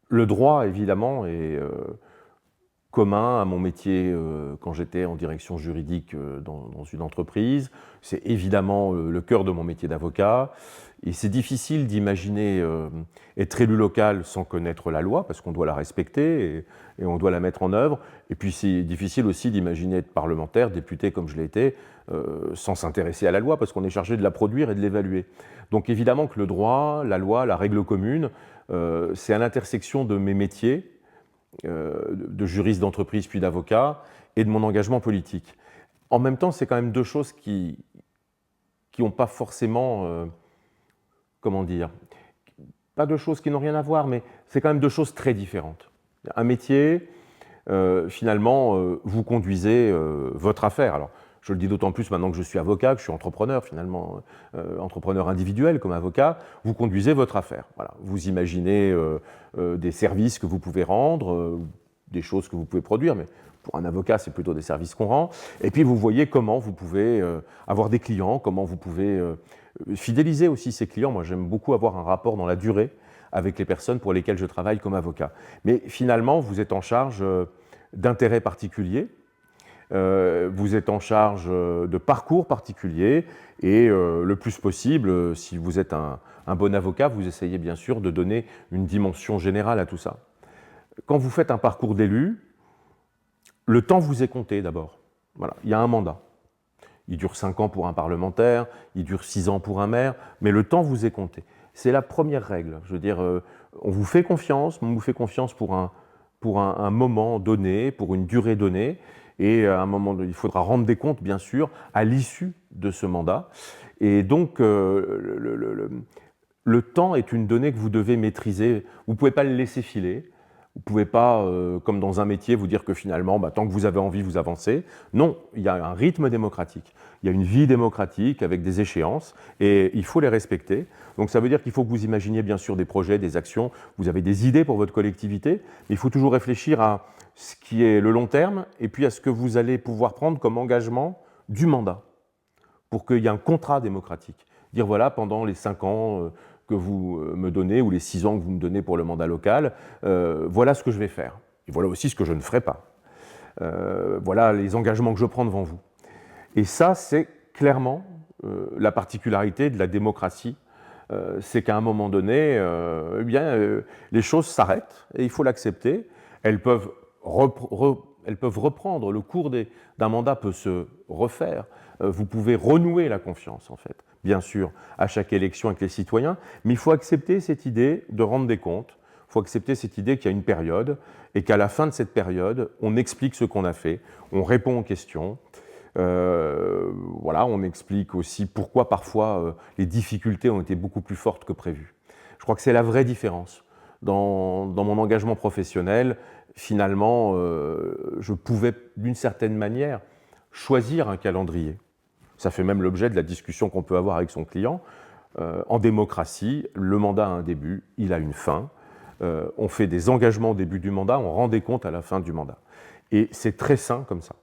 Le droit, évidemment, est commun à mon métier quand j'étais en direction juridique dans une entreprise. C'est évidemment le cœur de mon métier d'avocat. Et c'est difficile d'imaginer être élu local sans connaître la loi, parce qu'on doit la respecter et on doit la mettre en œuvre. Et puis c'est difficile aussi d'imaginer être parlementaire, député comme je l'ai été, sans s'intéresser à la loi, parce qu'on est chargé de la produire et de l'évaluer. Donc évidemment que le droit, la loi, la règle commune, c'est à l'intersection de mes métiers, de juriste d'entreprise puis d'avocat, et de mon engagement politique. En même temps, c'est quand même deux choses qui n'ont pas forcément, comment dire, pas deux choses qui n'ont rien à voir, mais c'est quand même deux choses très différentes. Un métier, finalement, vous conduisez votre affaire. Alors, je le dis d'autant plus maintenant que je suis avocat, que je suis entrepreneur, finalement, entrepreneur individuel comme avocat, vous conduisez votre affaire. Voilà. Vous imaginez des services que vous pouvez rendre, des choses que vous pouvez produire, mais pour un avocat, c'est plutôt des services qu'on rend. Et puis, vous voyez comment vous pouvez avoir des clients, comment vous pouvez fidéliser aussi ces clients. Moi, j'aime beaucoup avoir un rapport dans la durée avec les personnes pour lesquelles je travaille comme avocat. Mais finalement, vous êtes en charge d'intérêts particuliers, vous êtes en charge de parcours particuliers, et le plus possible, si vous êtes un bon avocat, vous essayez bien sûr de donner une dimension générale à tout ça. Quand vous faites un parcours d'élu, le temps vous est compté d'abord. Voilà, il y a un mandat. Il dure 5 ans pour un parlementaire, il dure 6 ans pour un maire, mais le temps vous est compté. C'est la première règle. Je veux dire, on vous fait confiance, mais on vous fait confiance pour un moment donné, pour une durée donnée, et à un moment donné, il faudra rendre des comptes, bien sûr, à l'issue de ce mandat. Et donc, le temps est une donnée que vous devez maîtriser. Vous ne pouvez pas le laisser filer. Vous ne pouvez pas, comme dans un métier, vous dire que finalement, tant que vous avez envie, vous avancez. Non, il y a un rythme démocratique. Il y a une vie démocratique avec des échéances et il faut les respecter. Donc ça veut dire qu'il faut que vous imaginiez bien sûr des projets, des actions. Vous avez des idées pour votre collectivité, mais il faut toujours réfléchir à ce qui est le long terme et puis à ce que vous allez pouvoir prendre comme engagement du mandat pour qu'il y ait un contrat démocratique. Dire voilà, pendant les 5 ans que vous me donnez, ou les 6 ans que vous me donnez pour le mandat local, voilà ce que je vais faire. Et voilà aussi ce que je ne ferai pas. Voilà les engagements que je prends devant vous. Et ça, c'est clairement la particularité de la démocratie. C'est qu'à un moment donné, les choses s'arrêtent, et il faut l'accepter. Elles peuvent reprendre, le cours d'un mandat peut se refaire. Vous pouvez renouer la confiance, en fait, bien sûr, à chaque élection avec les citoyens, mais il faut accepter cette idée de rendre des comptes, il faut accepter cette idée qu'il y a une période, et qu'à la fin de cette période, on explique ce qu'on a fait, on répond aux questions, voilà, on explique aussi pourquoi parfois les difficultés ont été beaucoup plus fortes que prévu. Je crois que c'est la vraie différence. Dans mon engagement professionnel, finalement, je pouvais d'une certaine manière choisir un calendrier. Ça fait même l'objet de la discussion qu'on peut avoir avec son client. En démocratie, le mandat a un début, il a une fin. On fait des engagements au début du mandat, on rend des comptes à la fin du mandat. Et c'est très sain comme ça.